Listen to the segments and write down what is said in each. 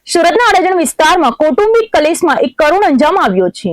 સુરતના અડાજણ વિસ્તારમાં કૌટુંબિક કલેશમાં એક કરુણ અંજામ આવ્યો છે।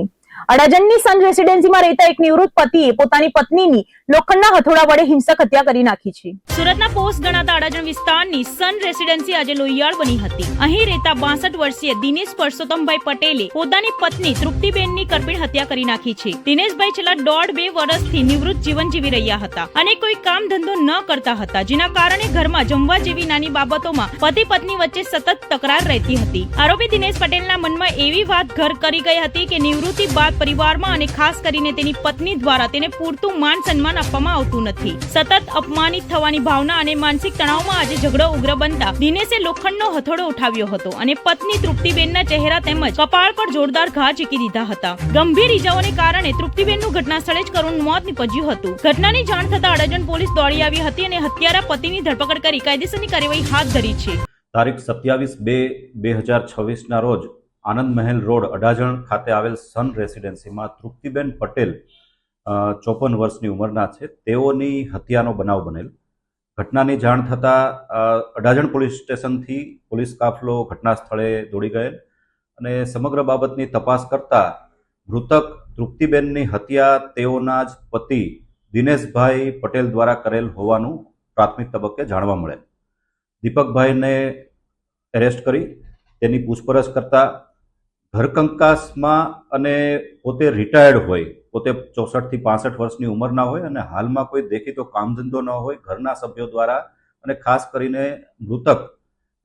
અડાજણની સન રેસિડેન્સીમાં રહેતા એક નિવૃત્ત પતિએ પોતાની પત્નીની લોખંડના હથોડા વડે હિંસક હત્યા કરી નાખી છે। સુરતના પોસ્ટ ગણાતા અડાજણ વિસ્તારની સન રેસિડેન્સી આજે લોહિયાળ બની હતી। અહીં રહેતા 62 વર્ષીય દિનેશ પરસોત્તમભાઈ પટેલે પોતાની પત્ની તૃપ્તિબેનની કરપીણ હત્યા કરી નાખી છે। દિનેશભાઈ છેલ્લા 1.5-2 વર્ષથી નિવૃત્ત જીવન જીવી રહ્યા હતા અને કોઈ કામ ધંધો ન કરતા હતા, જેના કારણે ઘરમાં જમવા જેવી નાની બાબતોમાં પતિ પત્ની વચ્ચે સતત તકરાર રહેતી હતી। આરોપી દિનેશ પટેલના મનમાં એવી વાત ઘર કરી ગઈ હતી કે નિવૃત્તિ બાદ પરિવારમાં અને ખાસ કરીને તેની પત્ની દ્વારા તેને પૂરતું માન સન્માન આપવામાં આવતું નથી। સતત અપમાનિત થવાની ભાવના અને માનસિક તણાવમાં આજે ઝઘડો ઉગ્ર બનતા દિનેશે લોખંડનો હથોડો ઉઠાવ્યો હતો અને પત્ની તૃપ્તિબેનના ચહેરા તેમજ કપાળ પર જોરદાર ઘા ઝીકી દીધા હતા। ગંભીર ઈજાઓને કારણે તૃપ્તિબેનનું ઘટના સ્થળે જ કરુણ મોત નીપજ્યું હતું। ઘટનાની જાણ થતા અડાજણ પોલીસ દોડી આવી હતી અને હત્યારા પતિની ધરપકડ કરી કાયદેસરની કાર્યવાહી હાથ ધરી છે। તારીખ 27/2/2026 ના રોજ આનંદ મહેલ રોડ અડાજણ ખાતે આવેલ સન રેસિડેન્સીમાં તૃપ્તિબેન પટેલ 54 વર્ષની ઉંમરના છે, તેઓની હત્યાનો બનાવ બનેલ। ઘટનાની જાણ થતાં અડાજણ પોલીસ સ્ટેશનથી પોલીસ કાફલો ઘટના સ્થળે દોડી ગયેલ અને સમગ્ર બાબતની તપાસ કરતા મૃતક તૃપ્તિબેનની હત્યા તેઓના જ પતિ દિનેશભાઈ પટેલ દ્વારા કરેલ હોવાનું પ્રાથમિક તબક્કે જાણવા મળેલ। દીપકભાઈને એરેસ્ટ કરી તેની પૂછપરછ કરતા ઘરકંકાસમાં અને પોતે રિટાયર્ડ હોય, પોતે 64 થી 65 વર્ષની ઉંમરના હોય અને હાલમાં કોઈ દેખીતો કામધંધો ન હોય, ઘરના સભ્યો દ્વારા અને ખાસ કરીને મૃતક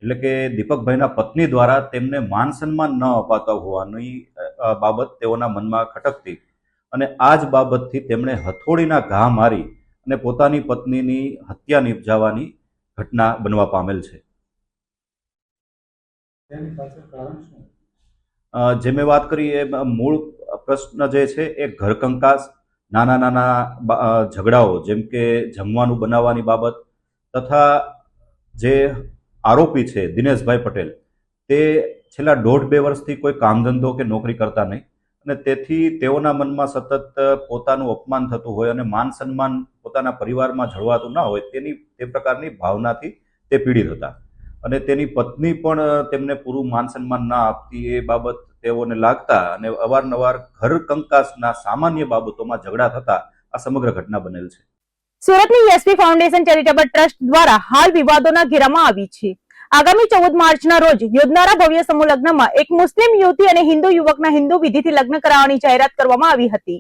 એટલે કે દીપકભાઈના પત્ની દ્વારા તેમને માન સન્માન ન અપાતા હોવાની બાબત તેઓના મનમાં ખટકતી અને આ જ બાબતથી તેમણે હથોડીના ઘા મારી અને પોતાની પત્નીની હત્યા નિપજાવવાની ઘટના બનવા પામેલ છે। જે મેં વાત કરી એ મૂળ પ્રશ્ન જે છે એ ઘરકંકાસ, નાના નાના ઝઘડાઓ જેમ કે જમવાનું બનાવવાની બાબત તથા જે આરોપી છે દિનેશભાઈ પટેલ તે છેલ્લા 1.5-2 વર્ષથી કોઈ કામધંધો કે નોકરી કરતા નહીં અને તેથી તેઓના મનમાં સતત પોતાનું અપમાન થતું હોય અને માન સન્માન પોતાના પરિવારમાં જળવાતું ના હોય તે પ્રકારની ભાવનાથી તે પીડિત હતા અને તેની પત્ની પણ તેમને પૂરું માન સન્માન ના આપતી એ બાબત તેઓને લાગતા અને અવારનવાર ઘર કંકાસના સામાન્ય બાબતોમાં ઝઘડા થતા આ સમગ્ર ઘટના બનેલ છે। સુરતની યશવી ફાઉન્ડેશન ચેરિટેબલ ટ્રસ્ટ દ્વારા હાલ વિવાદોના ઘેરામાં આવી છે। આગામી 14 માર્ચના રોજ યોજનારા ભવ્ય સમૂહ લગ્નમાં એક મુસ્લિમ યુવતી અને હિન્દુ યુવકના હિન્દુ વિધિથી લગ્ન કરાવવાની જાહેરાત કરવામાં આવી હતી।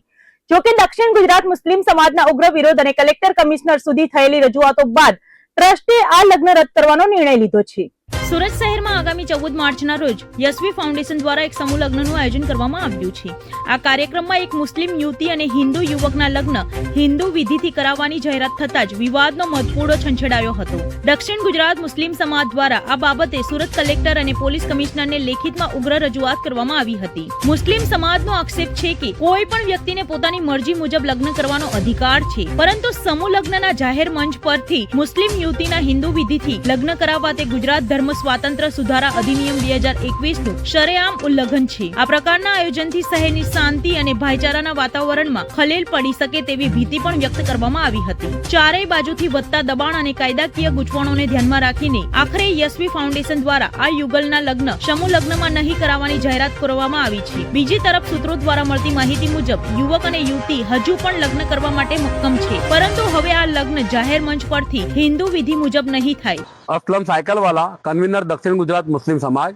જોકે દક્ષિણ ગુજરાત મુસ્લિમ સમાજના ઉગ્ર વિરોધ અને કલેક્ટર કમિશનર સુધી થયેલી રજૂઆતો બાદ ટ્રસ્ટે આ લગ્ન રદ કરવાનો નિર્ણય લીધો છે। સુરત શહેરમાં આગામી 14 માર્ચના રોજ યશવી ફાઉન્ડેશન દ્વારા એક સમૂહ લગ્નનું આયોજન કરવામાં આવ્યું છે। આ કાર્યક્રમમાં એક મુસ્લિમ યુવતી અને હિન્દુ યુવકના લગ્ન હિન્દુ વિધિથી કરાવવાની જાહેરાત થતાં જ વિવાદનો મધપૂડો છંછેડાયો હતો। દક્ષિણ ગુજરાત મુસ્લિમ સમાજ દ્વારા આ બાબતે સુરત કલેક્ટર અને પોલીસ કમિશનરને લેખિતમાં ઉગ્ર રજૂઆત કરવામાં આવી હતી। મુસ્લિમ સમાજનો આક્ષેપ છે કે કોઈ પણ વ્યક્તિને પોતાની મરજી મુજબ લગ્ન કરવાનો અધિકાર છે, પરંતુ સમૂહ લગ્નના જાહેર મંચ પરથી મુસ્લિમ યુવતીના હિન્દુ વિધિથી લગ્ન કરાવવા તે ગુજરાત ધર્મ સ્વાતંત્ર્ય સુધારા અધિનિયમ 2021નું શરેઆમ ઉલ્લંઘન છે। આ પ્રકારના આયોજનથી શહેરની શાંતિ અને ભાઈચારાના વાતાવરણમાં ખલેલ પડી શકે તેવી ભીતિ પણ વ્યક્ત કરવામાં આવી હતી। ચારેય બાજુથી વધતા દબાણ અને કાયદાકીય ગૂંચવણોને ધ્યાનમાં રાખીને આખરે યશવી ફાઉન્ડેશન દ્વારા આ યુગલના લગ્ન સમૂહ લગ્નમાં નહીં કરાવવાની જાહેરાત કરવામાં આવી છે। બીજી તરફ સૂત્રો દ્વારા મળતી માહિતી મુજબ યુવક અને યુવતી હજુ પણ લગ્ન કરવા માટે મક્કમ છે, પરંતુ હવે આ લગ્ન જાહેર મંચ પરથી હિન્દુ વિધિ મુજબ નહીં થાય। असलम साइकिल वाला कन्वीनर दक्षिण गुजरात मुस्लिम समाज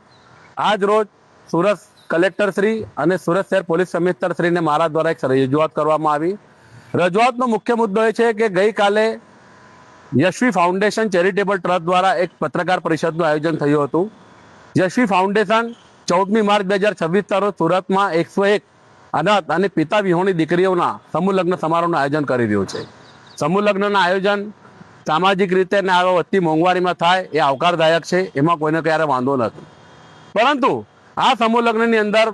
आज रोज सूरत कलेक्टर श्री અને સુરત શહેર પોલીસ કમિશનર શ્રીને મારા દ્વારા એક રજૂઆત કરવામાં આવી। રજૂઆતનો મુખ્ય મુદ્દો એ છે કે ગઈકાલે યશવી ફાઉન્ડેશન ચેરિટેબલ ટ્રસ્ટ દ્વારા એક પત્રકાર પરિષદનું આયોજન થયું હતું। યશવી ફાઉન્ડેશન 14 માર્ચ 2026 રોજ સુરતમાં 101 અનાથ અને પિતા વિહોણી દીકરીઓના સમૂહ લગ્ન સમારોહનું આયોજન કરી રહ્યું છે। સમૂહ લગ્નના આયોજન સામાજિક રીતે ને આ વધતી મોંઘવારીમાં થાય એ આવકારદાયક છે, એમાં કોઈને ક્યારે વાંધો નથી, પરંતુ આ સમૂહ લગ્નની અંદર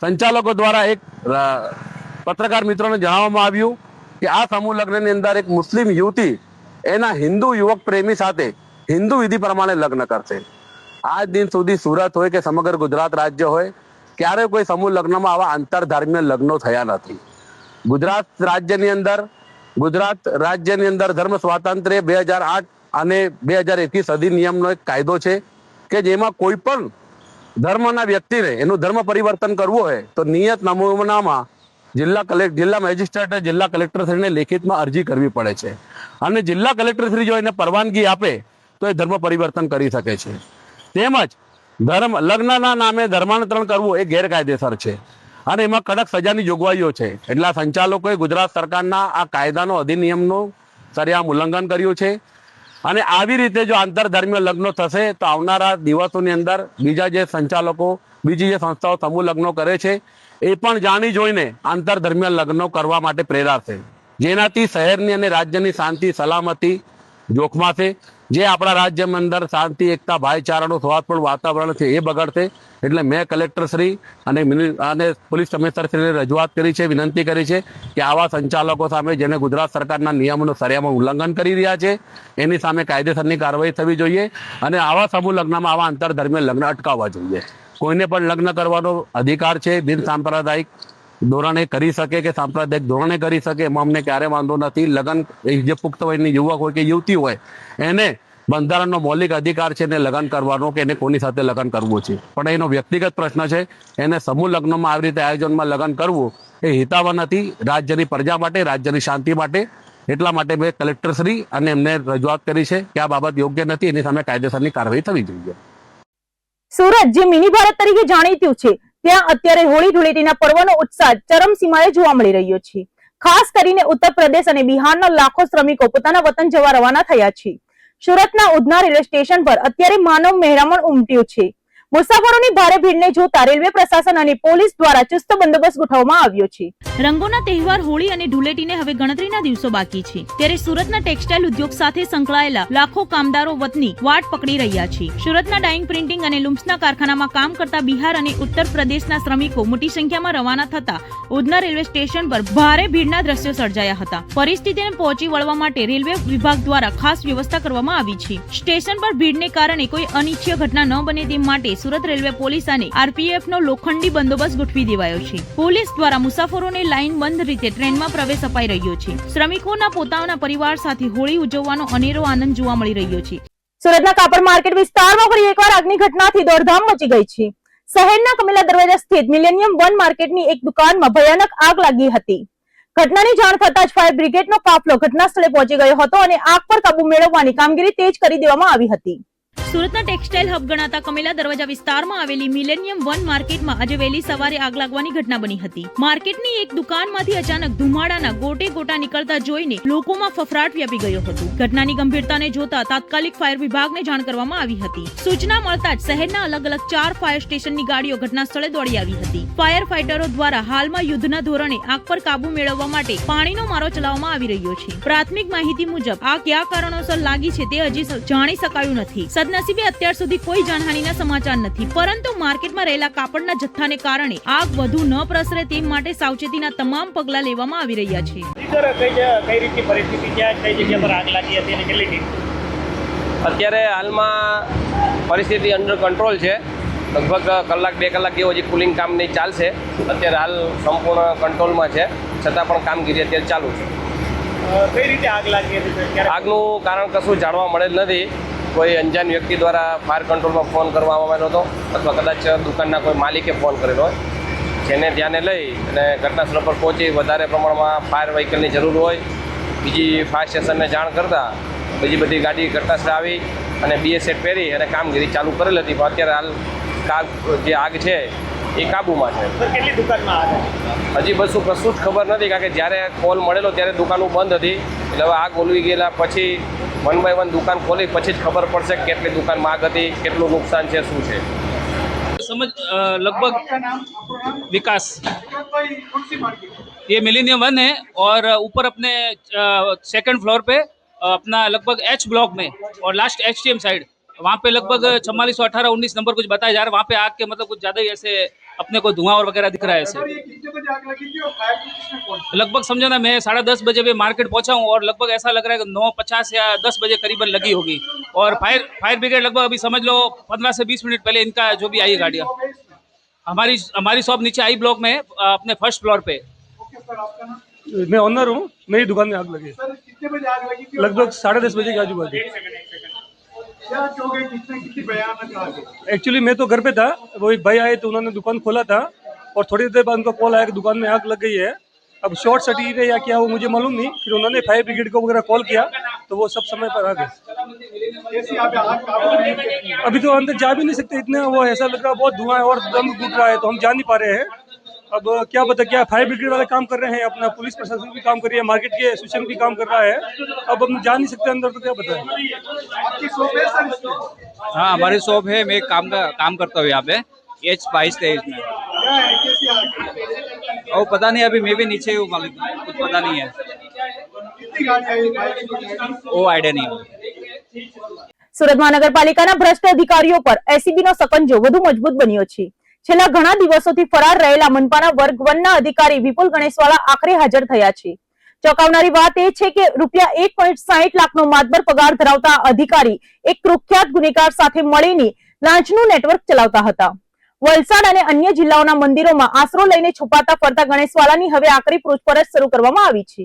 સંચાલકો દ્વારા એક પત્રકાર મિત્રોને જણાવવામાં આવ્યું કે આ સમૂહ લગ્નની અંદર એક મુસ્લિમ યુવતી એના હિન્દુ યુવક પ્રેમી સાથે હિન્દુ વિધિ પ્રમાણે લગ્ન કરશે। આજ દિન સુધી સુરત હોય કે સમગ્ર ગુજરાત રાજ્ય હોય ક્યારે કોઈ સમૂહ લગ્નમાં આવા આંતરધાર્મિક લગ્નો થયા નથી। ગુજરાત રાજ્યની અંદર ધર્મ સ્વાતંત્ર્ય 2008 અને 2021 અધિનિયમનો એક કાયદો છે કે જેમાં કોઈ પણ ધર્મના વ્યક્તિને એનું ધર્મ પરિવર્તન કરવું હોય તો નિયત નમૂનામાં જિલ્લા મેજિસ્ટ્રેટે જિલ્લા કલેક્ટરશ્રીને લેખિતમાં અરજી કરવી પડે છે અને જિલ્લા કલેક્ટરશ્રી જો એને પરવાનગી આપે તો એ ધર્મ પરિવર્તન કરી શકે છે. તેમજ લગ્નના નામે ધર્માંતરણ કરવું એ ગેરકાયદેસર છે અને એમાં કડક સજાની જોગવાઈઓ છે. એટલા સંચાલકોએ ગુજરાત સરકારના આ કાયદાનો અધિનિયમનું સરેઆમ ઉલ્લંઘન કર્યું છે અને આવી રીતે જો આંતરધર્મીય લગ્નો થશે તો આવનારા દિવસોની અંદર બીજા જે સંચાલકો બીજી જે સંસ્થાઓ સમૂહ લગ્નો કરે છે એ પણ જાણી જોઈને આંતરધર્મીય લગ્નો કરવા માટે પ્રેરાશે, જેનાથી શહેરની અને રાજ્યની શાંતિ સલામતી જોખમાશે. જે આપણા રાજ્યમાં અંદર શાંતિ એકતા ભાઈચારાનું સૌહાર્દપૂર્ણ વાતાવરણ છે એ બગડશે. એટલે મેં કલેક્ટરશ્રી અને પોલીસ કમિશનરશ્રીને રજૂઆત કરી છે, વિનંતી કરી છે કે આવા સંચાલકો સામે જેને ગુજરાત સરકારના નિયમોનું સરેઆમ ઉલ્લંઘન કરી રહ્યા છે એની સામે કાયદેસરની કાર્યવાહી થવી જોઈએ અને આવા સમૂહ લગ્નમાં આવા આંતરધર્મીય લગ્ન અટકાવવા જોઈએ. કોઈને પણ લગ્ન કરવાનો અધિકાર છે, બિન સાંપ્રદાયિક ધોરણે કરી શકે કે સાંપ્રદાયિક ધોરણે કરી શકે, એમાં અમને ક્યારે વાંધો નથી. લગ્ન જે પુખ્ત વયની યુવક હોય કે યુવતી હોય એને બંધારણનો મૌલિક અધિકાર છે એને લગ્ન કરવાનો કે એને કોની સાથે લગ્ન કરવું છે, પણ એનો વ્યક્તિગત પ્રશ્ન છે. એને સમૂહ લગ્નમાં આવી રીતે આયોજનમાં લગ્ન કરવું એ હિતાવહ નથી રાજ્યની પ્રજા માટે, રાજ્યની શાંતિ માટે. એટલા માટે મેં કલેક્ટરશ્રી અને એમને રજૂઆત કરી છે કે આ બાબત યોગ્ય નથી, એની સામે કાયદેસરની કાર્યવાહી થવી જોઈએ. સુરત જે મિની ભારત તરીકે જાણીતું છે ત્યાં અત્યારે હોળી ધૂળેટીના પર્વનો ઉત્સાહ ચરમસીમાએ જોવા મળી રહ્યો છે. ખાસ કરીને ઉત્તર પ્રદેશ અને બિહારના લાખો શ્રમિકો પોતાના વતન જવા રવાના થયા છે. સુરતના ઉધના રેલવે સ્ટેશન પર અત્યારે માનવ મહેરામણ ઉમટ્યું છે. મુસાફરોની ભારે ભીડને જોતા રેલવે પ્રશાસન અને પોલીસ દ્વારા ચુસ્ત બંદોબસ્ત ગોઠવવામાં આવ્યો છે. રંગોના તહેવાર હોળી અને ધૂળેટીને હવે ગણતરીના દિવસો બાકી છે, ત્યારે સુરતના ટેક્સટાઇલ ઉદ્યોગ સાથે સંકળાયેલા લાખો કામદારો વતની વાટ પકડી રહ્યા છે. સુરતના ડાઇંગ પ્રિન્ટિંગ અને લુમ્સના કારખાનામાં કામ કરતા બિહાર અને ઉત્તર પ્રદેશના શ્રમિકો મોટી સંખ્યામાં રવાના થતા ઉધના રેલવે સ્ટેશન પર ભારે ભીડના દ્રશ્યો સર્જાયા હતા. પરિસ્થિતિને પહોંચી વળવા માટે રેલવે વિભાગ દ્વારા ખાસ વ્યવસ્થા કરવામાં આવી છે. સ્ટેશન પર ભીડને કારણે કોઈ અનિચ્છનીય ઘટના ન બને તે માટે સુરત રેલવે પોલીસ અને આરપીએફ નો લોખંડી બંદોબસ્ત ગોઠવી દેવાયો છે. પોલીસ દ્વારા મુસાફરોને લાઇનબંધ રીતે ટ્રેનમાં પ્રવેશ અપાઈ રહ્યો છે. શ્રમિકોના પોતાના પરિવાર સાથે હોળી ઉજવવાનો અનેરો આનંદ જોવા મળી રહ્યો છે. સુરતના કાપડ માર્કેટ વિસ્તારમાં ફરી એકવાર આગની ઘટનાથી દોડધામ મચી ગઈ છે. શહેરના કમિલા દરવાજા સ્થિત મિલેનિયમ 1 માર્કેટની એક દુકાનમાં ભયાનક આગ લાગી હતી. ઘટનાની જાણ થતાં જ ફાયર બ્રિગેડનો કાફલો ઘટના સ્થળે પહોંચી ગયો હતો અને આગ પર કાબુ મેળવવાની કામગીરી તેજ કરી દેવામાં આવી હતી. સુરતના ટેક્સટાઇલ હબ ગણાતા કમિલા દરવાજા વિસ્તારમાં આવેલી મિલેનિયમ 1 માર્કેટમાં આજે વહેલી સવારે આગ લાગવાની ઘટના બની હતી. માર્કેટની એક દુકાનમાંથી અચાનક ધુમાડાના ગોટે ગોટા નીકળતા જોઈને લોકોમાં ફફડાટ વ્યાપી ગયો હતો. ઘટનાની ગંભીરતાને જોતા તાત્કાલિક ફાયર વિભાગને જાણ કરવામાં આવી હતી. સૂચના મળતા જ શહેરના અલગ અલગ 4 ફાયર સ્ટેશનની ગાડીઓ ઘટના સ્થળે દોડી આવી હતી. ફાયર ફાઇટરો દ્વારા હાલમાં યુદ્ધના ધોરણે આગ પર કાબુ મેળવવા માટે પાણીનો મારો ચલાવવામાં આવી રહ્યો છે. પ્રાથમિક માહિતી મુજબ આ કયા કારણોસર લાગી છે તે હજી જાણી શકાયું નથી. સદનસીબે અત્યાર સુધી કોઈ જાનહાનિના સમાચાર નથી, પરંતુ માર્કેટમાં રહેલા કાપડના જથ્થાને કારણે આગ વધુ ન પ્રસરે તે માટે સાવચેતીના તમામ પગલાં લેવામાં આવી રહ્યા છે. કઈ રીતની પરિસ્થિતિ છે, કઈ જગ્યા પર આગ લાગી હતી અને કેટલી ટીમ? અત્યારે હાલમાં પરિસ્થિતિ અંડર કંટ્રોલ છે. લગભગ કલાક 2 કલાક જેવો હજી કુલિંગ કામ નહીં ચાલશે. અત્યારે હાલ સંપૂર્ણ કંટ્રોલમાં છે, છતાં પણ કામગીરી અત્યારે ચાલુ છે. કઈ રીતે આગ લાગી હતી? આગનું કારણ કશું જાણવા મળેલ નથી. કોઈ અંજાન વ્યક્તિ દ્વારા ફાયર કંટ્રોલમાં ફોન કરવામાં આવેલો હતો અથવા કદાચ દુકાનના કોઈ માલિકે ફોન કરેલો હોય, જેને ધ્યાને લઈ અને ઘટના સ્થળ પર પહોંચી વધારે પ્રમાણમાં ફાયર વ્હીકલની જરૂર હોય બીજી ફાયર સ્ટેશનને જાણ કરતાં બીજી બધી ગાડી ઘટના સ્થળે આવી અને BS સેટ પહેરી અને કામગીરી ચાલુ કરેલ હતી. પણ અત્યારે હાલ જે આગ છે એ કાબૂમાં છે. કેટલી દુકાનમાં આગ? હજી બસું કશું જ ખબર નથી, કારણ કે જ્યારે કોલ મળેલો ત્યારે દુકાનો બંધ હતી. એટલે હવે આગ ઓલવી ગયેલા પછી 1 બાય 1 दुकान खोली પછી જ ખબર પડશે કે કેટલી દુકાનમાં આગ હતી, કેટલું નુકસાન છે, શું છે. समझ लगभग विकास ये मिलेनियम 1 है और ऊपर अपने सेकंड फ्लोर पे अपना लगभग H ब्लॉक में और लास्ट HTM साइड वहाँ पे लगभग 4418 19 नंबर कुछ बताया जा रहा है. वहाँ पे आग के मतलब कुछ ज़्यादा ही ऐसे अपने को धुआं और वगैरह दिख रहा है ऐसे. लगभग समझो ना, मैं 10:30 बजे भी मार्केट पहुँचा हूँ और लगभग ऐसा लग रहा है कि 9:50 या 10 बजे करीबन लगी होगी. और फायर ब्रिगेड लगभग अभी समझ लो 15 से 20 मिनट पहले इनका जो भी आई है गाड़ियाँ. हमारी शॉप नीचे आई ब्लॉक में है अपने फर्स्ट फ्लोर पे. मैं ओनर हूँ, मेरी दुकान में आग लगी. लगभग 10:30 बजे के आजू बाजू. क्या कहोगे, कितनी भयानक आग है? एक्चुअली मैं तो घर पे था, वो एक भाई आए तो उन्होंने दुकान खोला था और थोड़ी देर बाद उनका कॉल आया कि दुकान में आग लग गई है। अब शॉर्ट सर्किट है या क्या वो मुझे मालूम नहीं। फिर उन्होंने फायर ब्रिगेड को वगैरह कॉल किया तो वो सब समय पर आ गए। अभी तो अंदर जा भी नहीं सकते, इतना वो ऐसा लग रहा है, बहुत धुआं है और दम घुट रहा है, तो हम जा नहीं पा रहे हैं। अब क्या पता, क्या फायर ब्रिगेड वाले काम कर रहे हैं, अपना पुलिस प्रशासन भी काम कर रही है, मार्केट के एसोसिएशन भी काम कर रहा है। अब हम जा नहीं सकते अंदर, तो क्या पता है। हाँ, हमारी शॉप है। मैं काम करता हूँ यहाँ पे एच 22-23 में। और पता नहीं, अभी मैं भी नीचे हूँ, मालिक कुछ पता नहीं है, वो आइडिया नहीं है। સુરત મહાનગરપાલિકાના ભ્રષ્ટ અધિકારીઓ પર એસીબીનો સકંજો વધુ મજબૂત બન્યો છે. છેલ્લા ઘણા દિવસોથી ફરાર રહેલા મનપાના વર્ગ 1 ના અધિકારી વિપુલ ગણેશવાલા આખરે હાજર થયા છે. ચોંકાવનારી વાત એ છે કે રૂપિયા 1.60 લાખનો માતબર પગાર ધરાવતા અધિકારી એક કુખ્યાત ગુનેગાર સાથે મળીને લાંચનું નેટવર્ક ચલાવતા હતા. વલસાડ અને અન્ય જિલ્લાઓના મંદિરોમાં આશરો લઈને છુપાતા ફરતા ગણેશવાલાની હવે આકરી પૂછપરછ શરૂ કરવામાં આવી છે.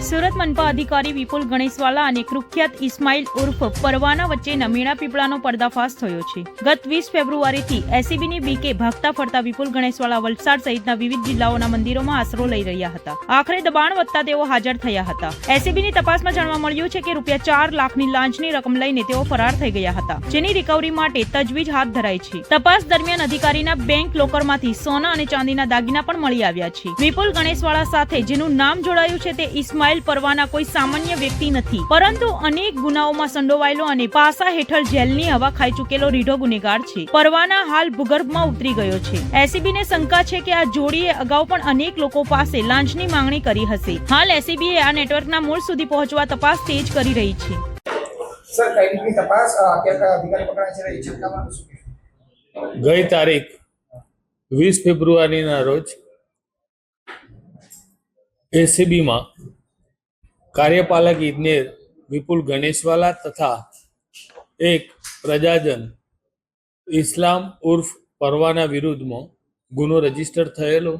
સુરત મનપા અધિકારી વિપુલ ગણેશવાલા અને કુખ્યાત ઇસ્માઇલ ઉર્ફ પરવાના વચ્ચેના મેળા પીપળાનો પર્દાફાશ થયો છે. ગત 20 ફેબ્રુઆરીથી એસીબીની બીકે ભાગતા ફરતા વિપુલ ગણેશવાલા વલસાડ સહિતના વિવિધ જિલ્લાઓના મંદિરોમાં આશરો લઈ રહ્યા હતા. આખરે દબાણ વધતા તેઓ હાજર થયા હતા. એસીબીની તપાસમાં જાણવા મળ્યું છે કે રૂપિયા 4 લાખની લાંચની રકમ લઈને તેઓ ફરાર થઈ ગયા હતા, જેની રિકવરી માટે તજવીજ હાથ ધરાઈ છે. તપાસ દરમિયાન અધિકારીના બેંક લોકરમાંથી સોના અને ચાંદીના દાગીના પણ મળી આવ્યા છે. વિપુલ ગણેશવાલા સાથે જેનું નામ જોડાયું છે તે ઇસ્માઇલ પરવાના કોઈ સામાન્ય વ્યક્તિ નથી, પરંતુ અનેક ગુનાઓમાં સંડોવાયેલો અને પાસા હેઠળ જેલની હવા ખાઈ ચૂકેલો રીઢો ગુનેગાર છે. પરવાના હાલ ભૂગર્ભમાં ઉતરી ગયો છે. એસીબીને શંકા છે કે આ જોડીએ અગાઉ પણ અનેક લોકો પાસે લાંચની માંગણી કરી હશે. હાલ એસીબીએ આ નેટવર્કના મૂળ સુધી પહોંચવા તપાસ તેજ કરી રહી છે. સર, કઈ રીતની તપાસ અત્યારે અધિકારી પકડાય છે એ છટકામાં શું કહેશો? ગઈ તારીખ 20 ફેબ્રુઆરીના રોજ એસીબીમાં કાર્યપાલક ઇજનેર વિપુલ ગણેશવાલા તથા એક પ્રજાજન ઇસ્લામ ઉર્ફ પરવાના વિરુદ્ધમાં ગુનો રજીસ્ટર થયેલો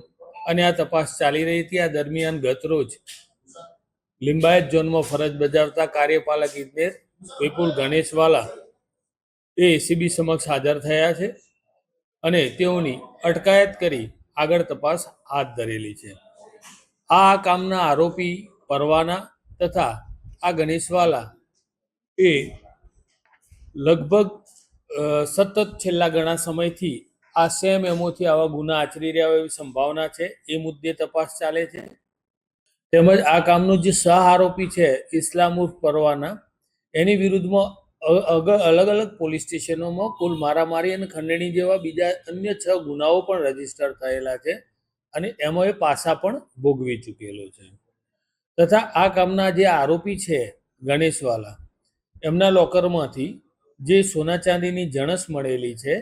અને આ તપાસ ચાલી રહી હતી. આ દરમિયાન ગત રોજ લિંબાયત ઝોનમાં ફરજ બજાવતા કાર્યપાલક ઇજનેર વિપુલ ગણેશવાલા એ એસીબી સમક્ષ હાજર થયા છે અને તેઓની અટકાયત કરી આગળ તપાસ હાથ ધરેલી છે. આ કામના આરોપી પરવાના તથા આ ગણેશવાલા એ લગભગ સતત છેલ્લા ઘણા સમયથી આ સેમ એમોથી આવા ગુના આચરી રહ્યા હોય એવી સંભાવના છે. એ મુદ્દે તપાસ ચાલે છે. તેમજ આ કામનો જે સહ આરોપી છે ઇસ્લામ ઉર્ફ પરવાના, એની વિરુદ્ધમાં અલગ અલગ પોલીસ સ્ટેશનોમાં કુલ મારામારી અને ખંડણી જેવા બીજા અન્ય 6 ગુનાઓ પણ રજીસ્ટર થયેલા છે અને એમાં એ પાસા પણ ભોગવી ચૂકેલો છે. તથા આ કામના જે આરોપી છે ગણેશવાલા, એમના લોકરમાંથી જે સોના ચાંદીની જણસ મળેલી છે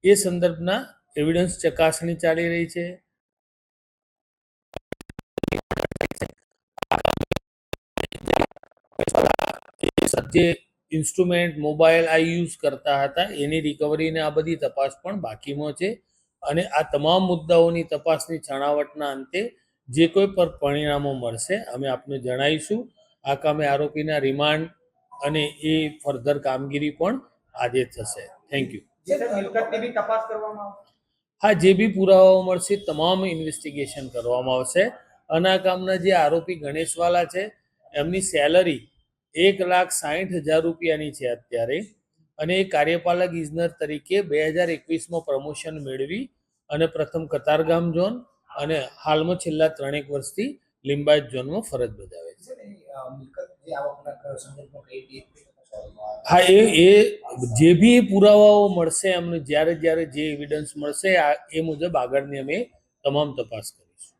એ સંદર્ભના એવિડન્સ ચકાસણી ચાલી રહી છે. જે ઇન્સ્ટ્રુમેન્ટ મોબાઈલ આ યુઝ કરતા હતા એની રિકવરી ને આ બધી તપાસ પણ બાકીમાં છે અને આ તમામ મુદ્દાઓની તપાસની છણાવટના અંતે જે કોઈ પર પરિણામો મળશે અમે આપને જણાવીશું. આ કામે આરોપીના રિમાન્ડ અને એ ફર્ધર કામગીરી પણ આજે થશે. Thank you. હા, જે બી પુરાવાઓ મળશે તમામ ઇન્વેસ્ટિગેશન કરવામાં આવશે. અને આ કામના જે આરોપી ગણેશવાલા છે એમની સેલરી 1,60,000 રૂપિયાની છે અત્યારે અને એ કાર્યપાલક ઇજનેર તરીકે 2021માં પ્રમોશન મેળવી અને પ્રથમ કતારગામ ઝોન અને હાલમાં છેલ્લા 3 વર્ષથી લિંબાયત ઝોનમાં ફરજ બજાવે છે. હા, એ જે બી પુરાવાઓ મળશે એમને જ્યારે જે એવિડન્સ મળશે એ મુજબ આગળની અમે તમામ તપાસ કરીશું.